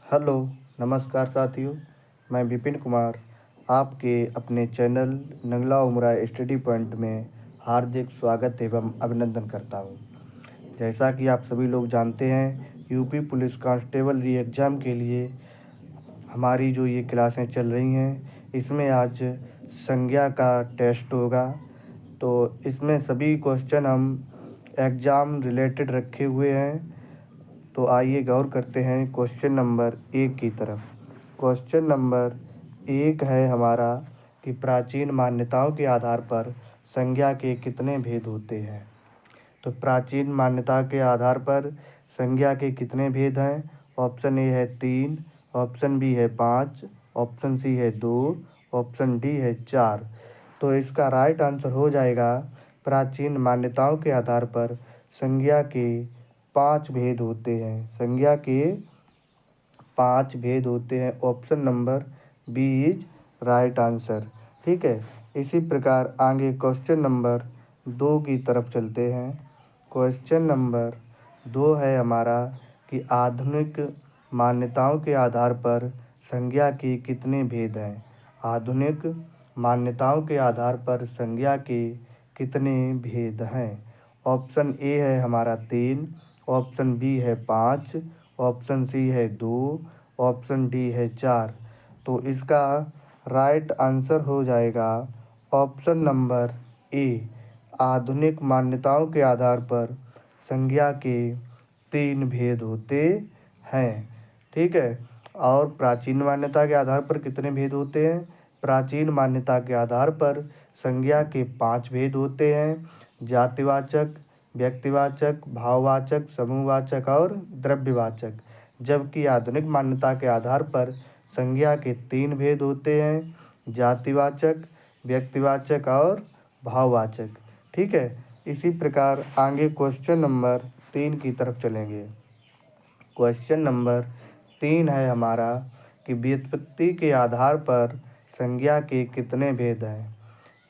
Hello, नमस्कार साथियों। मैं विपिन कुमार आपके अपने चैनल नंगला उमरा स्टडी पॉइंट में हार्दिक स्वागत एवं अभिनंदन करता हूं। जैसा कि आप सभी लोग जानते हैं, यूपी पुलिस कांस्टेबल री एग्ज़ाम के लिए हमारी जो ये क्लासें चल रही हैं, इसमें आज संज्ञा का टेस्ट होगा। तो इसमें सभी क्वेश्चन हम एग्ज़ाम रिलेटेड रखे हुए हैं। तो आइए गौर करते हैं क्वेश्चन नंबर 1 की तरफ। क्वेश्चन नंबर 1 है हमारा कि प्राचीन मान्यताओं के आधार पर संज्ञा के कितने भेद होते हैं। तो प्राचीन मान्यता के आधार पर संज्ञा के कितने भेद हैं। ऑप्शन ए है 3, ऑप्शन बी है 5, ऑप्शन सी है 2, ऑप्शन डी है 4। तो इसका राइट आंसर हो जाएगा प्राचीन मान्यताओं के आधार पर संज्ञा के 5 भेद होते हैं। संज्ञा के 5 भेद होते हैं। Option number B is right answer. ठीक है। इसी प्रकार आगे क्वेश्चन नंबर 2 की तरफ चलते हैं। क्वेश्चन नंबर 2 है हमारा कि आधुनिक मान्यताओं के आधार पर संज्ञा के कितने भेद हैं। आधुनिक मान्यताओं के आधार पर संज्ञा के कितने भेद हैं। ऑप्शन ए है हमारा 3, ऑप्शन बी है 5, ऑप्शन सी है 2, ऑप्शन डी है 4। तो इसका राइट आंसर हो जाएगा ऑप्शन नंबर ए। आधुनिक मान्यताओं के आधार पर संज्ञा के 3 भेद होते हैं। ठीक है। और प्राचीन मान्यता के आधार पर कितने भेद होते हैं। प्राचीन मान्यता के आधार पर संज्ञा के 5 भेद होते हैं। जातिवाचक, व्यक्तिवाचक, भाववाचक, समूहवाचक और द्रव्यवाचक। जबकि आधुनिक मान्यता के आधार पर संज्ञा के 3 भेद होते हैं। जातिवाचक, व्यक्तिवाचक और भाववाचक। ठीक है। इसी प्रकार आगे क्वेश्चन नंबर 3 की तरफ चलेंगे। क्वेश्चन नंबर 3 है हमारा कि व्युत्पत्ति के आधार पर संज्ञा के कितने भेद हैं।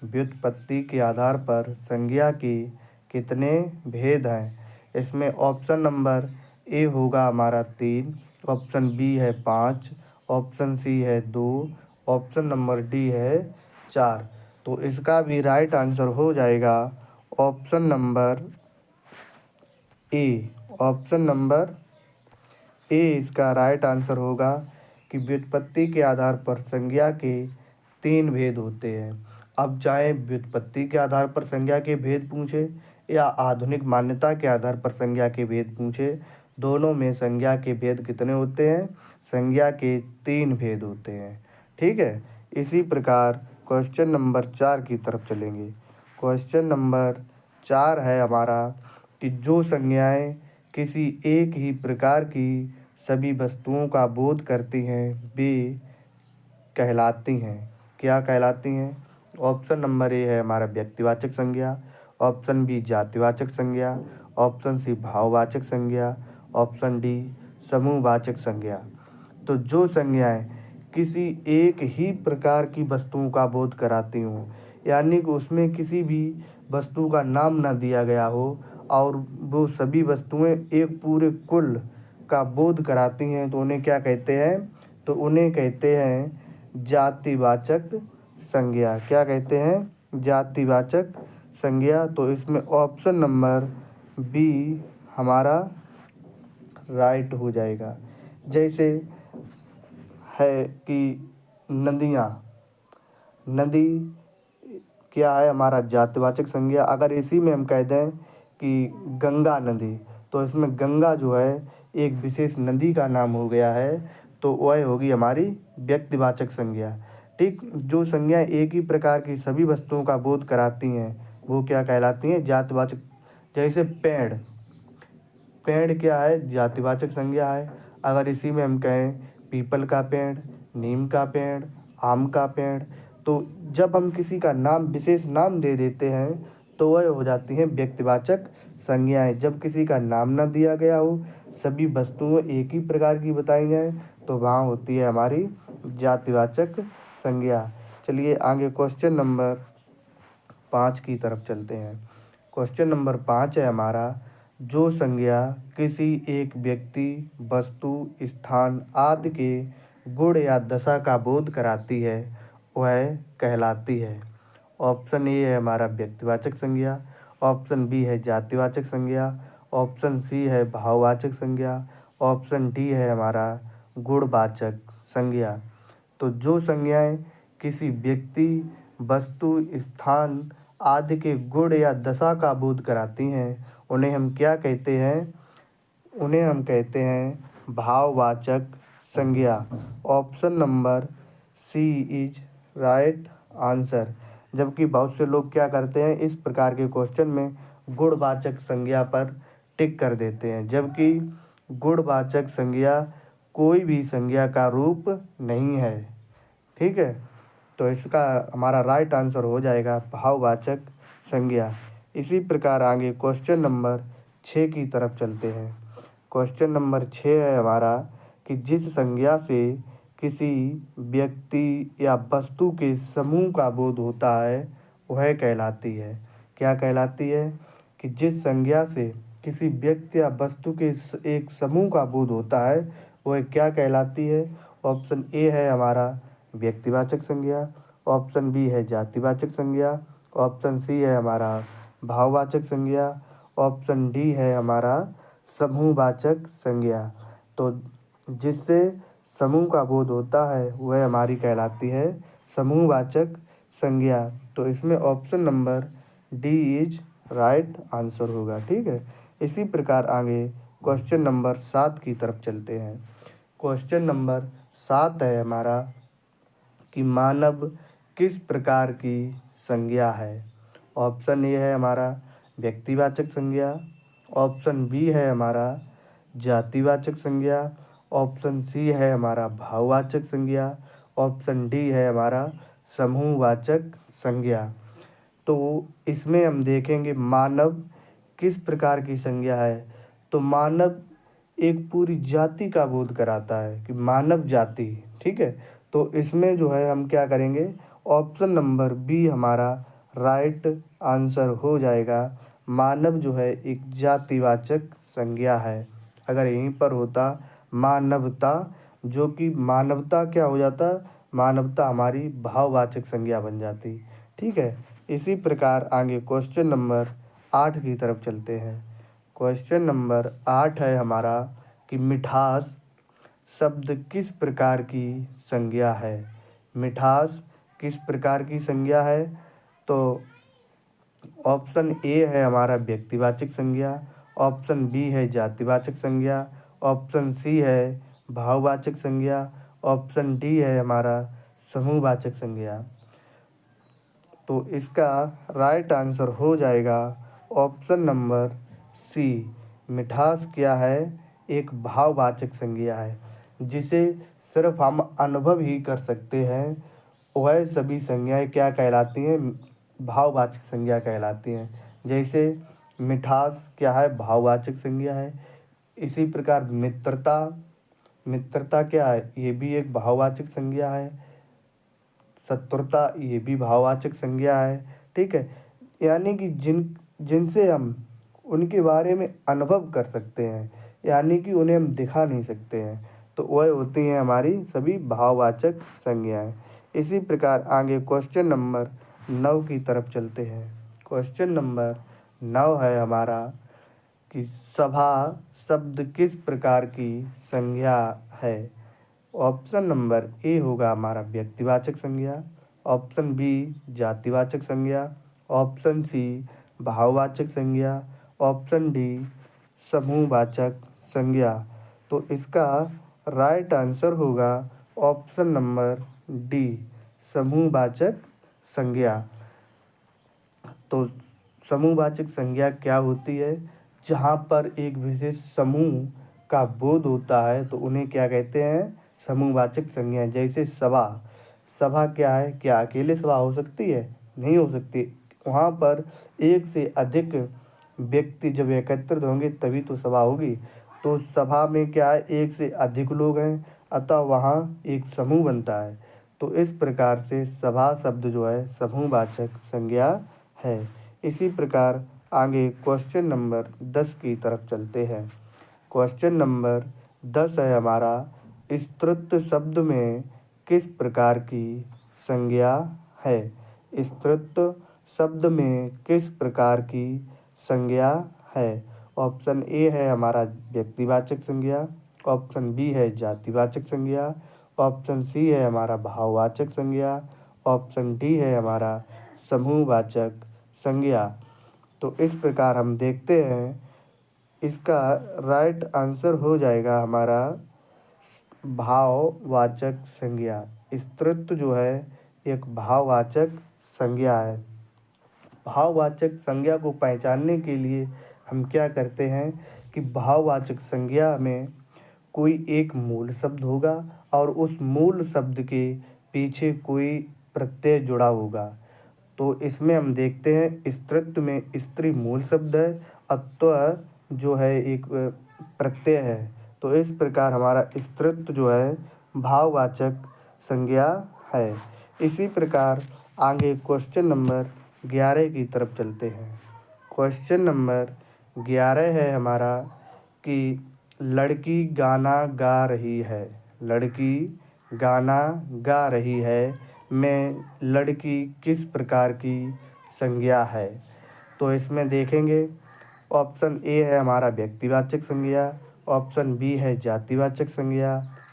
व्युत्पत्ति के आधार पर संज्ञा के कितने भेद हैं। इसमें ऑप्शन नंबर ए होगा हमारा 3, ऑप्शन बी है 5, ऑप्शन सी है 2, ऑप्शन नंबर डी है 4। तो इसका भी राइट आंसर हो जाएगा option number A. Option number A इसका राइट आंसर होगा कि व्युत्पत्ति के आधार पर संज्ञा के 3 भेद होते हैं। अब चाहे व्युत्पत्ति के आधार पर संज्ञा के भेद पूछे या आधुनिक मान्यता के आधार पर संज्ञा के भेद पूछे, दोनों में संज्ञा के भेद कितने होते हैं। संज्ञा के 3 भेद होते हैं। ठीक है। इसी प्रकार क्वेश्चन नंबर 4 की तरफ चलेंगे। क्वेश्चन नंबर 4 है हमारा कि जो संज्ञाएं किसी एक ही प्रकार की सभी वस्तुओं का बोध करती हैं वे कहलाती हैं। क्या कहलाती हैं। ऑप्शन नंबर ए है हमारा व्यक्तिवाचक संज्ञा, ऑप्शन बी जातिवाचक संज्ञा, ऑप्शन सी भाववाचक संज्ञा, ऑप्शन डी समूहवाचक संज्ञा। तो जो संज्ञाएं किसी एक ही प्रकार की वस्तुओं का बोध कराती हों, यानी कि उसमें किसी भी वस्तु का नाम न दिया गया हो और वो सभी वस्तुएं एक पूरे कुल का बोध कराती हैं, तो उन्हें क्या कहते हैं। तो उन्हें कहते हैं जातिवाचक संज्ञा। क्या कहते हैं। जातिवाचक संज्ञा। तो इसमें ऑप्शन नंबर बी हमारा राइट हो जाएगा। जैसे है कि नदियाँ, नदी क्या है हमारा जातिवाचक संज्ञा। अगर इसी में हम कह दें कि गंगा नदी, तो इसमें गंगा जो है एक विशेष नदी का नाम हो गया है, तो वह होगी हमारी व्यक्तिवाचक संज्ञा। ठीक। जो संज्ञा एक ही प्रकार की सभी वस्तुओं का बोध कराती हैं वो क्या कहलाती हैं। जातिवाचक। जैसे पेड़, पेड़ क्या है। जातिवाचक संज्ञा है। अगर इसी में हम कहें पीपल का पेड़, नीम का पेड़, आम का पेड़, तो जब हम किसी का नाम विशेष नाम दे देते हैं तो वह हो जाती हैं व्यक्तिवाचक संज्ञाएं। जब किसी का नाम ना दिया गया हो, सभी वस्तुएं एक ही प्रकार की बताई जाएं, तो वहाँ होती है हमारी जातिवाचक संज्ञा। चलिए आगे क्वेश्चन नंबर 5 की तरफ चलते हैं। क्वेश्चन नंबर 5 है हमारा जो संज्ञा किसी एक व्यक्ति, वस्तु, स्थान आदि के गुण या दशा का बोध कराती है वह कहलाती है। ऑप्शन ए है हमारा व्यक्तिवाचक संज्ञा, ऑप्शन बी है जातिवाचक संज्ञा, ऑप्शन सी है भाववाचक संज्ञा, ऑप्शन डी है हमारा गुणवाचक संज्ञा। तो जो संज्ञाएं किसी व्यक्ति, वस्तु, स्थान आदि के गुण या दशा का बोध कराती हैं उन्हें हम क्या कहते हैं? उन्हें हम कहते हैं भाववाचक संज्ञा। Option number C is right answer. जबकि बहुत से लोग क्या करते हैं, इस प्रकार के क्वेश्चन में गुणवाचक संज्ञा पर टिक कर देते हैं, जबकि गुणवाचक संज्ञा कोई भी संज्ञा का रूप नहीं है। ठीक है, तो इसका हमारा राइट आंसर हो जाएगा भाववाचक संज्ञा। इसी प्रकार आगे क्वेश्चन नंबर 6 की तरफ चलते हैं। क्वेश्चन नंबर 6 है हमारा कि जिस संज्ञा से किसी व्यक्ति या वस्तु के समूह का बोध होता है वह कहलाती है। क्या कहलाती है? कि जिस संज्ञा से किसी व्यक्ति या वस्तु के एक समूह का बोध होता है वह क्या कहलाती है? ऑप्शन ए है हमारा व्यक्तिवाचक संज्ञा, ऑप्शन बी है जातिवाचक संज्ञा, ऑप्शन सी है हमारा भाववाचक संज्ञा, ऑप्शन डी है हमारा समूहवाचक संज्ञा। तो जिससे समूह का बोध होता है वह हमारी कहलाती है समूहवाचक संज्ञा। तो इसमें option number D is right answer होगा। ठीक है, इसी प्रकार आगे क्वेश्चन नंबर 7 की तरफ चलते हैं। क्वेश्चन नंबर 7 है हमारा कि मानव किस प्रकार की संज्ञा है। ऑप्शन ए है हमारा व्यक्तिवाचक संज्ञा, ऑप्शन बी है हमारा जातिवाचक संज्ञा, ऑप्शन सी है हमारा भाववाचक संज्ञा, ऑप्शन डी है हमारा समूहवाचक संज्ञा। तो इसमें हम देखेंगे मानव किस प्रकार की संज्ञा है। तो मानव एक पूरी जाति का बोध कराता है कि मानव जाति। ठीक है, तो इसमें जो है हम क्या करेंगे, ऑप्शन नंबर बी हमारा राइट आंसर हो जाएगा। मानव जो है एक जातिवाचक संज्ञा है। अगर यहीं पर होता मानवता, जो कि मानवता क्या हो जाता, मानवता हमारी भाववाचक संज्ञा बन जाती। ठीक है, इसी प्रकार आगे क्वेश्चन नंबर 8 की तरफ चलते हैं। क्वेश्चन नंबर 8 है हमारा कि मिठास शब्द किस प्रकार की संज्ञा है। मिठास किस प्रकार की संज्ञा है? तो ऑप्शन ए है हमारा व्यक्तिवाचक संज्ञा, ऑप्शन बी है जातिवाचक संज्ञा, ऑप्शन सी है भाववाचक संज्ञा, ऑप्शन डी है हमारा समूहवाचक संज्ञा। तो इसका राइट आंसर हो जाएगा ऑप्शन नंबर सी। मिठास क्या है? एक भाववाचक संज्ञा है, जिसे सिर्फ हम अनुभव ही कर सकते हैं। वह सभी संज्ञाएं क्या कहलाती हैं? भाववाचक संज्ञा कहलाती हैं। जैसे मिठास क्या है? भाववाचक संज्ञा है। इसी प्रकार मित्रता, मित्रता क्या है? ये भी एक भाववाचक संज्ञा है। शत्रुता ये भी भाववाचक संज्ञा है। ठीक है, यानी कि जिनसे हम उनके बारे में अनुभव कर सकते हैं, यानी कि उन्हें हम दिखा नहीं सकते हैं, तो वह होती हैं हमारी सभी भाववाचक संज्ञाएं। इसी प्रकार आगे क्वेश्चन नंबर 9 की तरफ चलते हैं। क्वेश्चन नंबर 9 है हमारा कि सभा शब्द किस प्रकार की संज्ञा है। ऑप्शन नंबर ए होगा हमारा व्यक्तिवाचक संज्ञा, ऑप्शन बी जातिवाचक संज्ञा, ऑप्शन सी भाववाचक संज्ञा, ऑप्शन डी समूहवाचक संज्ञा। तो इसका राइट आंसर होगा ऑप्शन नंबर डी समूहवाचक संज्ञा। तो समूहवाचक संज्ञा क्या होती है? जहाँ पर एक विशेष समूह का बोध होता है तो उन्हें क्या कहते हैं? समूहवाचक संज्ञा। जैसे सभा, सभा क्या है? क्या अकेले सभा हो सकती है? नहीं हो सकती। वहाँ पर एक से अधिक व्यक्ति जब एकत्रित होंगे तभी तो सभा होगी। तो सभा में क्या है? एक से अधिक लोग हैं, अतः वहाँ एक समूह बनता है। तो इस प्रकार से सभा शब्द जो है समूहवाचक संज्ञा है। इसी प्रकार आगे क्वेश्चन नंबर 10 की तरफ चलते हैं। क्वेश्चन नंबर 10 है हमारा, स्त्रुत शब्द में किस प्रकार की संज्ञा है? स्त्रुत शब्द में किस प्रकार की संज्ञा है? ऑप्शन ए है हमारा व्यक्तिवाचक संज्ञा, ऑप्शन बी है जातिवाचक संज्ञा, ऑप्शन सी है हमारा भाववाचक संज्ञा, ऑप्शन डी है हमारा समूहवाचक संज्ञा। तो इस प्रकार हम देखते हैं, इसका राइट आंसर हो जाएगा हमारा भाववाचक संज्ञा। स्त्रुत जो है एक भाववाचक संज्ञा है। भाववाचक संज्ञा को पहचानने के लिए हम क्या करते हैं कि भाववाचक संज्ञा में कोई एक मूल शब्द होगा और उस मूल शब्द के पीछे कोई प्रत्यय जुड़ा होगा। तो इसमें हम देखते हैं स्त्रीत्व में स्त्री मूल शब्द है, अत्व जो है एक प्रत्यय है। तो इस प्रकार हमारा स्त्रीत्व जो है भाववाचक संज्ञा है। इसी प्रकार आगे क्वेश्चन नंबर 11 की तरफ चलते हैं। क्वेश्चन नंबर 11 है हमारा कि लड़की गाना गा रही है। लड़की गाना गा रही है में लड़की किस प्रकार की संज्ञा है? तो इसमें देखेंगे, ऑप्शन ए है हमारा व्यक्तिवाचक संज्ञा, ऑप्शन बी है जातिवाचक संज्ञा,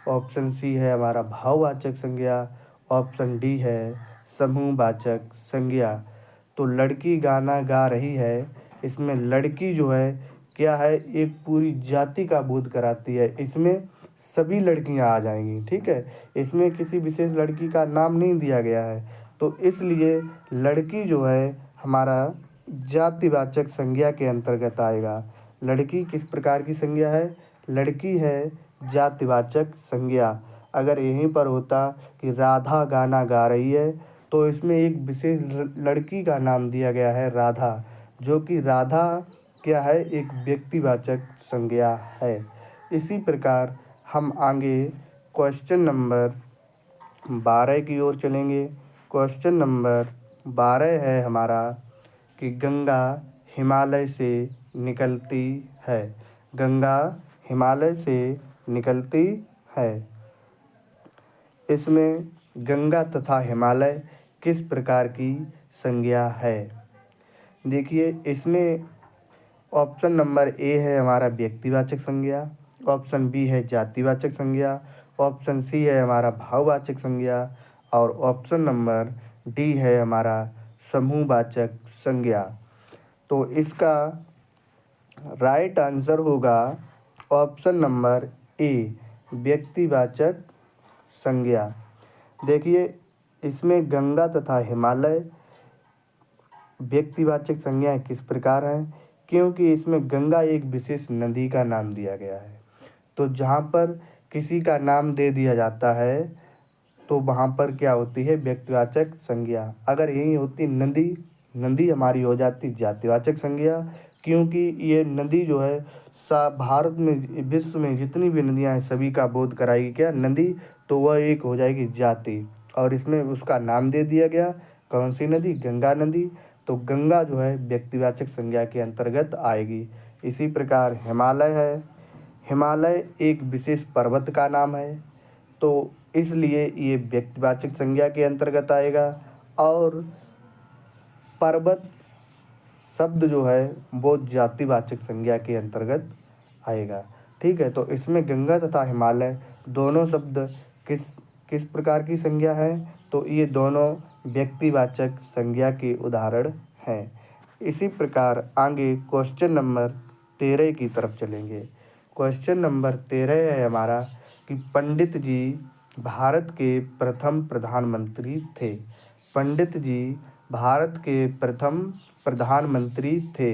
ऑप्शन सी है हमारा भाववाचक संज्ञा, ऑप्शन डी है समूहवाचक संज्ञा। तो लड़की गाना गा रही है, इसमें लड़की जो है क्या है, एक पूरी जाति का बोध कराती है। इसमें सभी लड़कियां आ जाएंगी, ठीक है। इसमें किसी विशेष लड़की का नाम नहीं दिया गया है, तो इसलिए लड़की जो है हमारा जातिवाचक संज्ञा के अंतर्गत आएगा। लड़की किस प्रकार की संज्ञा है? लड़की है जातिवाचक संज्ञा। अगर यहीं पर होता कि राधा गाना गा रही है, तो इसमें एक विशेष लड़की का नाम दिया गया है राधा, जो कि राधा क्या है, एक व्यक्तिवाचक संज्ञा है। इसी प्रकार हम आगे क्वेश्चन नंबर 12 की ओर चलेंगे। क्वेश्चन नंबर 12 है हमारा कि गंगा हिमालय से निकलती है। गंगा हिमालय से निकलती है। इसमें गंगा तथा हिमालय किस प्रकार की संज्ञा है? देखिए, इसमें ऑप्शन नंबर ए है हमारा व्यक्तिवाचक संज्ञा, ऑप्शन बी है जातिवाचक संज्ञा, ऑप्शन सी है हमारा भाववाचक संज्ञा और ऑप्शन नंबर डी है हमारा समूहवाचक संज्ञा। तो इसका राइट आंसर होगा ऑप्शन नंबर ए, व्यक्तिवाचक संज्ञा। देखिए, इसमें गंगा तथा हिमालय व्यक्तिवाचक संज्ञाएं किस प्रकार हैं? क्योंकि इसमें गंगा एक विशेष नदी का नाम दिया गया है। तो जहाँ पर किसी का नाम दे दिया जाता है, तो वहाँ पर क्या होती है, व्यक्तिवाचक संज्ञा। अगर यही होती नदी, नदी हमारी हो जाती जातिवाचक संज्ञा, क्योंकि ये नदी जो है भारत में, विश्व में जितनी भी नदियाँ हैं सभी का बोध कराएगी क्या, नदी। तो वह एक हो जाएगी जाति, और इसमें उसका नाम दे दिया गया, कौन सी नदी, गंगा नदी। तो गंगा जो है व्यक्तिवाचक संज्ञा के अंतर्गत आएगी। इसी प्रकार हिमालय है, हिमालय एक विशेष पर्वत का नाम है, तो इसलिए ये व्यक्तिवाचक संज्ञा के अंतर्गत आएगा। और पर्वत शब्द जो है वो जातिवाचक संज्ञा के अंतर्गत आएगा, ठीक है। तो इसमें गंगा तथा हिमालय दोनों शब्द किस किस प्रकार की संज्ञा है? तो ये दोनों व्यक्तिवाचक संज्ञा के उदाहरण हैं। इसी प्रकार आगे क्वेश्चन नंबर 13 की तरफ चलेंगे। क्वेश्चन नंबर 13 है हमारा कि पंडित जी भारत के प्रथम प्रधानमंत्री थे। पंडित जी भारत के प्रथम प्रधानमंत्री थे।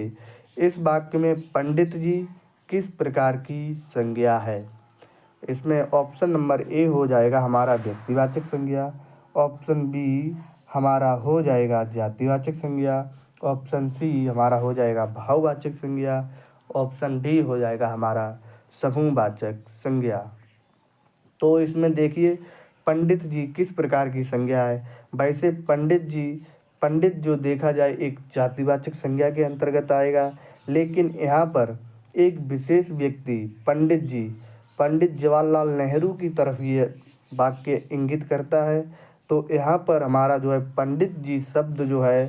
इस वाक्य में पंडित जी किस प्रकार की संज्ञा है? इसमें ऑप्शन नंबर ए हो जाएगा हमारा व्यक्तिवाचक संज्ञा, ऑप्शन बी हमारा हो जाएगा जातिवाचक संज्ञा, ऑप्शन सी हमारा हो जाएगा भाववाचक संज्ञा, ऑप्शन डी हो जाएगा हमारा समूहवाचक संज्ञा। तो इसमें देखिए, पंडित जी किस प्रकार की संज्ञा है? वैसे पंडित जी पंडित जो देखा जाए एक जातिवाचक संज्ञा के अंतर्गत आएगा, लेकिन यहाँ पर एक विशेष व्यक्ति पंडित जवाहरलाल नेहरू की तरफ ये वाक्य इंगित करता है। तो यहाँ पर हमारा जो है पंडित जी शब्द जो है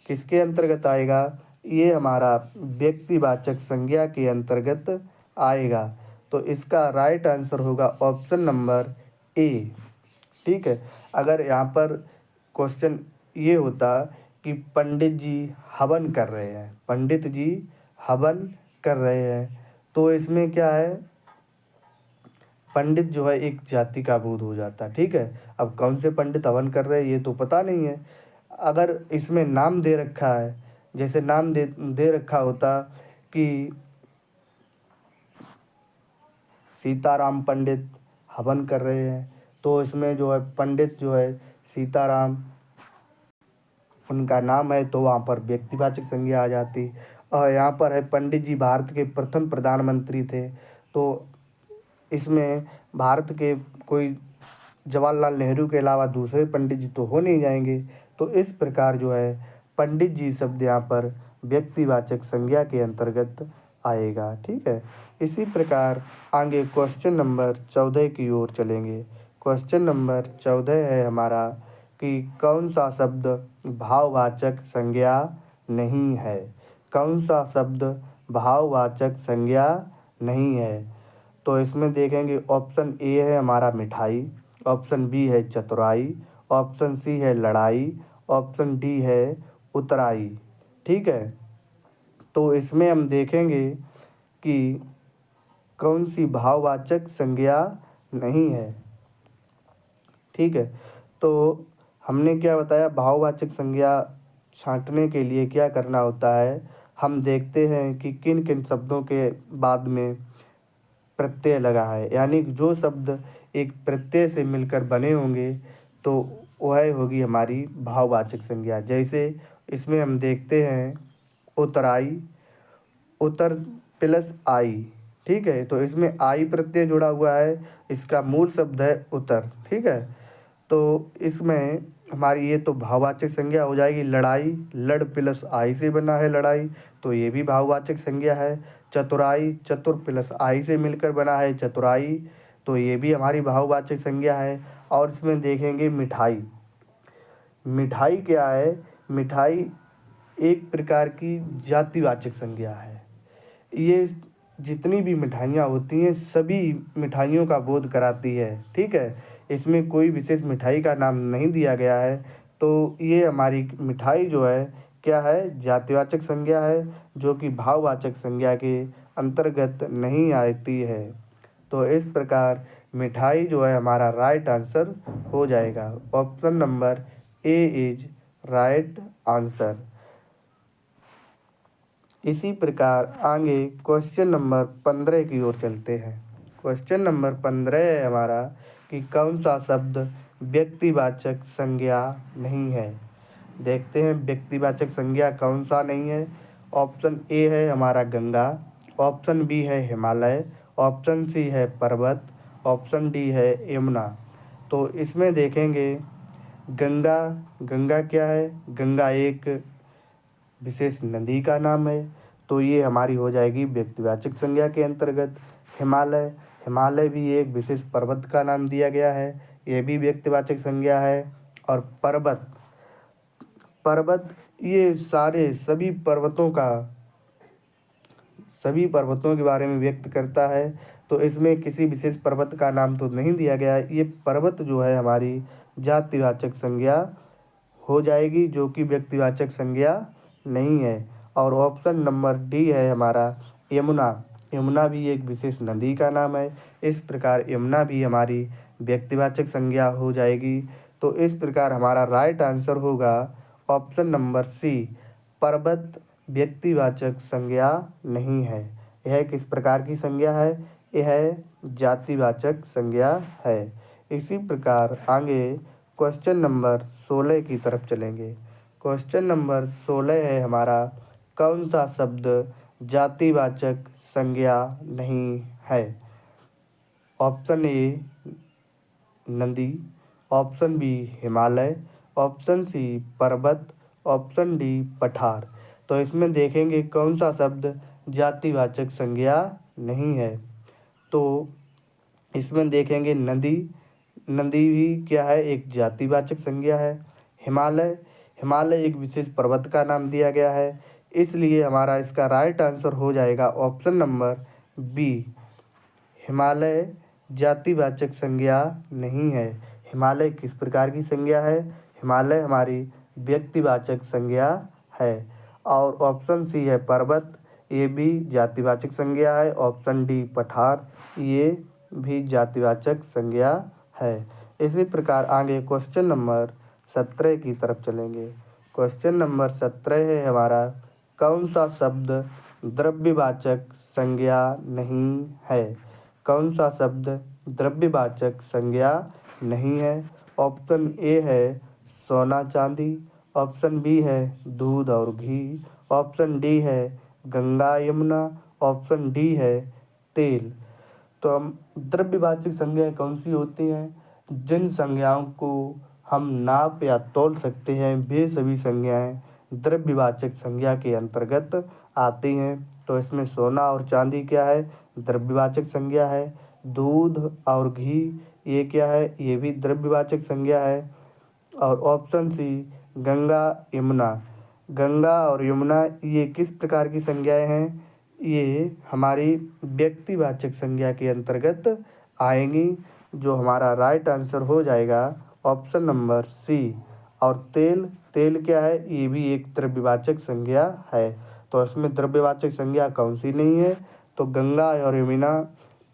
किसके अंतर्गत आएगा, ये हमारा व्यक्तिवाचक संज्ञा के अंतर्गत आएगा। तो इसका राइट आंसर होगा ऑप्शन नंबर ए। ठीक है, अगर यहाँ पर क्वेश्चन ये होता कि पंडित जी हवन कर रहे हैं, पंडित जी हवन कर रहे हैं, तो इसमें क्या है, पंडित जो है एक जाति का बोध हो जाता है। ठीक है, अब कौन से पंडित हवन कर रहे हैं ये तो पता नहीं है। अगर इसमें नाम दे रखा है, जैसे नाम दे रखा होता कि सीताराम पंडित हवन कर रहे हैं, तो इसमें जो है पंडित जो है सीताराम उनका नाम है, तो वहाँ पर व्यक्तिवाचक संज्ञा आ जाती। और यहाँ पर है पंडित जी भारत के प्रथम प्रधानमंत्री थे, तो इसमें भारत के कोई जवाहरलाल नेहरू के अलावा दूसरे पंडित जी तो हो नहीं जाएंगे। तो इस प्रकार जो है पंडित जी शब्द यहाँ पर व्यक्तिवाचक संज्ञा के अंतर्गत आएगा। ठीक है, इसी प्रकार आगे क्वेश्चन नंबर 14 की ओर चलेंगे। क्वेश्चन नंबर 14 है हमारा कि कौन सा शब्द भाववाचक संज्ञा नहीं है। कौन सा शब्द भाववाचक संज्ञा नहीं है। तो इसमें देखेंगे ऑप्शन ए है हमारा मिठाई, ऑप्शन बी है चतुराई, ऑप्शन सी है लड़ाई, ऑप्शन डी है उतराई। ठीक है, तो इसमें हम देखेंगे कि कौन सी भाववाचक संज्ञा नहीं है। ठीक है, तो हमने क्या बताया, भाववाचक संज्ञा छांटने के लिए क्या करना होता है, हम देखते हैं कि किन किन शब्दों के बाद में प्रत्यय लगा है, यानी जो शब्द एक प्रत्यय से मिलकर बने होंगे तो वह होगी हमारी भाववाचक संज्ञा। जैसे इसमें हम देखते हैं उतराई, उतर प्लस आई। ठीक है, तो इसमें आई प्रत्यय जुड़ा हुआ है, इसका मूल शब्द है उतर। ठीक है, तो इसमें हमारी ये तो भाववाचक संज्ञा हो जाएगी। लड़ाई, लड़ प्लस आई से बना है लड़ाई, तो ये भी भाववाचक संज्ञा है। चतुराई, चतुर प्लस आई से मिलकर बना है चतुराई, तो ये भी हमारी भाववाचक संज्ञा है। और इसमें देखेंगे मिठाई, मिठाई क्या है, मिठाई एक प्रकार की जातिवाचक संज्ञा है। ये जितनी भी मिठाइयाँ होती हैं सभी मिठाइयों का बोध कराती है। ठीक है, इसमें कोई विशेष मिठाई का नाम नहीं दिया गया है, तो ये हमारी मिठाई जो है क्या है, जातिवाचक संज्ञा है, जो कि भाववाचक संज्ञा के अंतर्गत नहीं आती है। तो इस प्रकार मिठाई जो है हमारा राइट आंसर हो जाएगा। Option number A is right answer. इसी प्रकार आगे क्वेश्चन नंबर 15 की ओर चलते हैं। क्वेश्चन नंबर 15 है हमारा कि कौन सा शब्द व्यक्तिवाचक संज्ञा नहीं है। देखते हैं व्यक्तिवाचक संज्ञा कौन सा नहीं है। ऑप्शन ए है हमारा गंगा, ऑप्शन बी है हिमालय, ऑप्शन सी है पर्वत, ऑप्शन डी है यमुना। तो इसमें देखेंगे गंगा, गंगा क्या है, गंगा एक विशेष नदी का नाम है, तो ये हमारी हो जाएगी व्यक्तिवाचक संज्ञा के अंतर्गत। हिमालय, हिमालय भी एक विशेष पर्वत का नाम दिया गया है, ये भी व्यक्तिवाचक संज्ञा है। और पर्वत, पर्वत ये सभी पर्वतों के बारे में व्यक्त करता है, तो इसमें किसी विशेष पर्वत का नाम तो नहीं दिया गया है। ये पर्वत जो है हमारी जातिवाचक संज्ञा हो जाएगी, जो कि व्यक्तिवाचक संज्ञा नहीं है। और ऑप्शन नंबर डी है हमारा यमुना, यमुना भी एक विशेष नदी का नाम है, इस प्रकार यमुना भी हमारी व्यक्तिवाचक संज्ञा हो जाएगी। तो इस प्रकार हमारा राइट आंसर होगा ऑप्शन नंबर सी, पर्वत व्यक्तिवाचक संज्ञा नहीं है। यह किस प्रकार की संज्ञा है, यह जातिवाचक संज्ञा है। इसी प्रकार आगे क्वेश्चन नंबर 16 की तरफ चलेंगे। क्वेश्चन नंबर 16 है हमारा कौन सा शब्द जातिवाचक संज्ञा नहीं है। ऑप्शन ए नदी, option B Himalaya, option C पर्वत, ऑप्शन डी पठार। तो इसमें देखेंगे कौन सा शब्द जातिवाचक संज्ञा नहीं है। तो इसमें देखेंगे नदी, नदी भी क्या है, एक जातिवाचक संज्ञा है। हिमालय, हिमालय एक विशेष पर्वत का नाम दिया गया है, इसलिए हमारा इसका राइट आंसर हो जाएगा ऑप्शन नंबर बी। हिमालय जातिवाचक संज्ञा नहीं है। हिमालय किस प्रकार की संज्ञा है? हिमालय हमारी व्यक्तिवाचक संज्ञा है। और ऑप्शन सी है पर्वत, ये भी जातिवाचक संज्ञा है। ऑप्शन डी पठार, ये भी जातिवाचक संज्ञा है। इसी प्रकार आगे क्वेश्चन नंबर 17 की तरफ चलेंगे। क्वेश्चन नंबर 17 है हमारा, कौन सा शब्द द्रव्यवाचक संज्ञा नहीं है? कौन सा शब्द द्रव्यवाचक संज्ञा नहीं है? ऑप्शन ए है सोना चांदी, ऑप्शन बी है दूध और घी, ऑप्शन डी है गंगा यमुना, ऑप्शन डी है तेल। तो हम द्रव्यवाचक संज्ञाएँ कौन सी होती हैं? जिन संज्ञाओं को हम नाप या तौल सकते हैं वे सभी संज्ञाएँ द्रव्यवाचक संज्ञा के अंतर्गत आती हैं। तो इसमें सोना और चांदी क्या है? द्रव्यवाचक संज्ञा है। दूध और घी ये क्या है? ये भी द्रव्यवाचक संज्ञा है। और ऑप्शन सी गंगा यमुना, गंगा और यमुना ये किस प्रकार की संज्ञाएं हैं? ये हमारी व्यक्तिवाचक संज्ञा के अंतर्गत आएंगी, जो हमारा राइट आंसर हो जाएगा ऑप्शन नंबर सी। और तेल, तेल क्या है? ये भी एक द्रव्यवाचक संज्ञा है। तो इसमें द्रव्यवाचक संज्ञा कौन सी नहीं है? तो गंगा और यमुना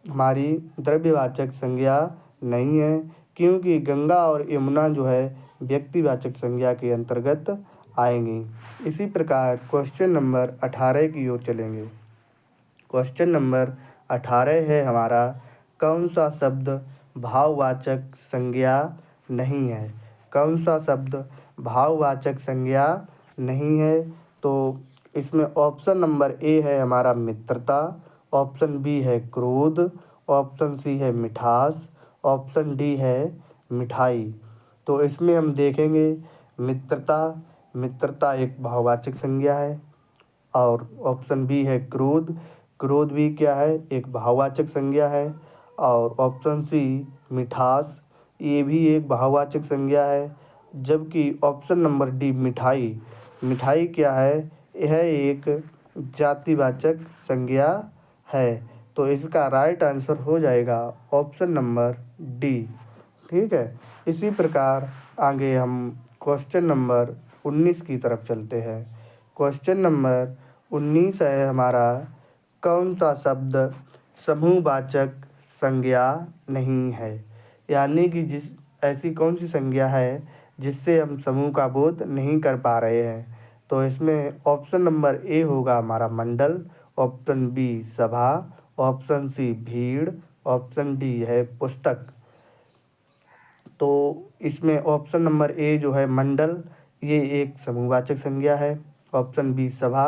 हमारी द्रव्यवाचक संज्ञा नहीं है, क्योंकि गंगा और यमुना जो है व्यक्तिवाचक संज्ञा के अंतर्गत आएंगी। इसी प्रकार क्वेश्चन नंबर 18 की ओर चलेंगे। क्वेश्चन नंबर 18 है हमारा, कौन सा शब्द भाववाचक संज्ञा नहीं है? कौन सा शब्द भाववाचक संज्ञा नहीं है? तो इसमें ऑप्शन नंबर ए है हमारा मित्रता, ऑप्शन बी है क्रोध, ऑप्शन सी है मिठास, ऑप्शन डी है मिठाई। तो इसमें हम देखेंगे मित्रता, मित्रता एक भाववाचक संज्ञा है। और ऑप्शन बी है क्रोध, क्रोध भी क्या है? एक भाववाचक संज्ञा है। और ऑप्शन सी मिठास, ये भी एक भाववाचक संज्ञा है। जबकि ऑप्शन नंबर डी मिठाई, मिठाई क्या है? यह एक जातिवाचक संज्ञा है। तो इसका राइट आंसर हो जाएगा ऑप्शन नंबर डी। ठीक है। इसी प्रकार आगे हम क्वेश्चन नंबर 19 की तरफ चलते हैं। क्वेश्चन नंबर 19 है हमारा, कौन सा शब्द समूहवाचक संज्ञा नहीं है? यानी कि ऐसी कौन सी संज्ञा है जिससे हम समूह का बोध नहीं कर पा रहे हैं? तो इसमें ऑप्शन नंबर ए होगा हमारा मंडल, ऑप्शन बी सभा, ऑप्शन सी भीड़, ऑप्शन डी है पुस्तक। तो इसमें ऑप्शन नंबर ए जो है मंडल, ये एक समूहवाचक संज्ञा है। ऑप्शन बी सभा,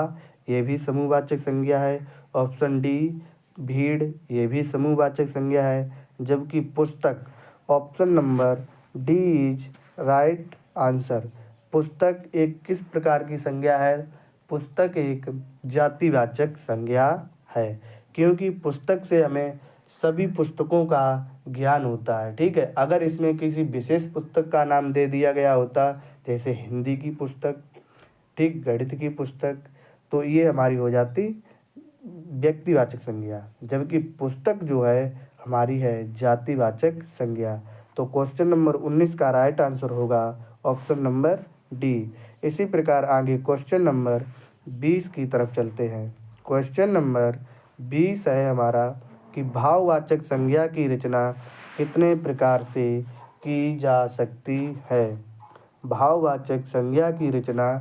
ये भी समूहवाचक संज्ञा है। ऑप्शन डी भीड़, ये भी समूहवाचक संज्ञा है। जबकि पुस्तक, option number D is right answer. पुस्तक एक किस प्रकार की संज्ञा है? पुस्तक एक जातिवाचक संज्ञा है, क्योंकि पुस्तक से हमें सभी पुस्तकों का ज्ञान होता है। ठीक है। अगर इसमें किसी विशेष पुस्तक का नाम दे दिया गया होता, जैसे हिंदी की पुस्तक, ठीक, गणित की पुस्तक, तो ये हमारी हो जाती व्यक्तिवाचक संज्ञा। जबकि पुस्तक जो है हमारी है जातिवाचक संज्ञा। तो क्वेश्चन नंबर 19 का राइट आंसर होगा ऑप्शन नंबर डी। इसी प्रकार आगे क्वेश्चन नंबर 20 की तरफ चलते हैं। क्वेश्चन नंबर 20 है हमारा कि भाववाचक संज्ञा की रचना कितने प्रकार से की जा सकती है? भाववाचक संज्ञा की रचना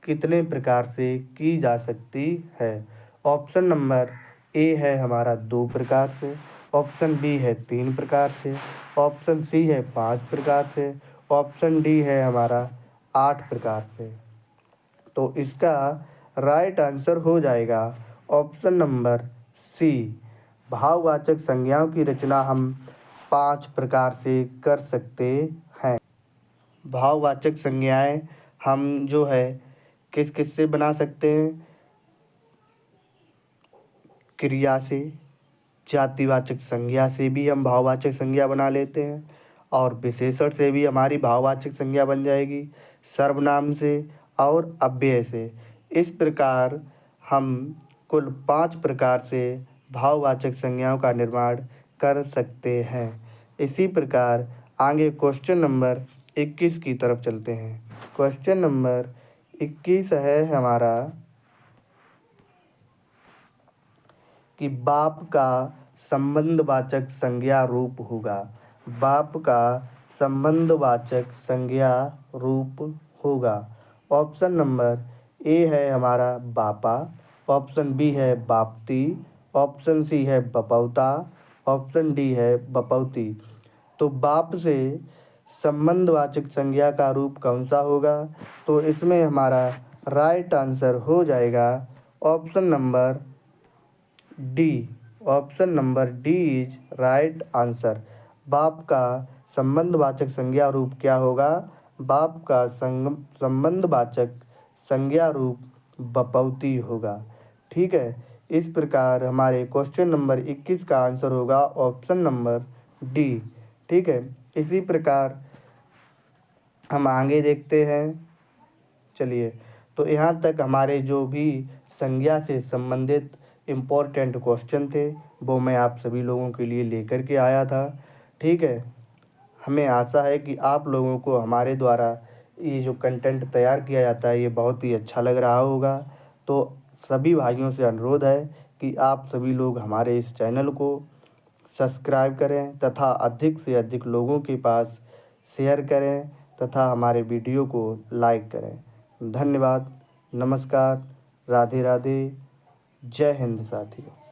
कितने प्रकार से की जा सकती है? ऑप्शन नंबर ए है हमारा 2 प्रकार से, ऑप्शन बी है 3 प्रकार से, ऑप्शन सी है 5 प्रकार से, ऑप्शन डी है हमारा 8 प्रकार से। तो इसका राइट आंसर हो जाएगा ऑप्शन नंबर सी। भाववाचक संज्ञाओं की रचना हम 5 प्रकार से कर सकते हैं। भाववाचक संज्ञाएं हम जो है किस किस से बना सकते हैं, क्रिया से, जातिवाचक संज्ञा से भी हम भाववाचक संज्ञा बना लेते हैं, और विशेषण से भी हमारी भाववाचक संज्ञा बन जाएगी, सर्वनाम से और अव्यय से। इस प्रकार हम कुल 5 प्रकार से भाववाचक संज्ञाओं का निर्माण कर सकते हैं। इसी प्रकार आगे क्वेश्चन नंबर 21 की तरफ चलते हैं। क्वेश्चन नंबर 21 है हमारा कि बाप का संबंधवाचक संज्ञा रूप होगा। बाप का संबंधवाचक संज्ञा रूप होगा। ऑप्शन नंबर ए है हमारा बापा, ऑप्शन बी है बापती, ऑप्शन सी है बपौता, ऑप्शन डी है बपौती। तो बाप से संबंधवाचक संज्ञा का रूप कौन सा होगा? तो इसमें हमारा राइट आंसर हो जाएगा option number D. Option number D is right answer. बाप का संबंधवाचक संज्ञा रूप क्या होगा? बाप का संबंधवाचक संज्ञा रूप बपौती होगा। ठीक है, इस प्रकार हमारे क्वेश्चन नंबर 21 का आंसर होगा ऑप्शन नंबर डी। ठीक है, इसी प्रकार हम आगे देखते हैं। चलिए, तो यहाँ तक हमारे जो भी संज्ञा से संबंधित इम्पोर्टेंट क्वेश्चन थे वो मैं आप सभी लोगों के लिए लेकर के आया था। ठीक है, हमें आशा है कि आप लोगों को हमारे द्वारा ये जो कंटेंट तैयार किया जाता है ये बहुत ही अच्छा लग रहा होगा। तो सभी भाइयों से अनुरोध है कि आप सभी लोग हमारे इस चैनल को सब्सक्राइब करें तथा अधिक से अधिक लोगों के पास शेयर करें तथा हमारे वीडियो को लाइक करें। धन्यवाद, नमस्कार, राधे राधे, जय हिंद साथियों।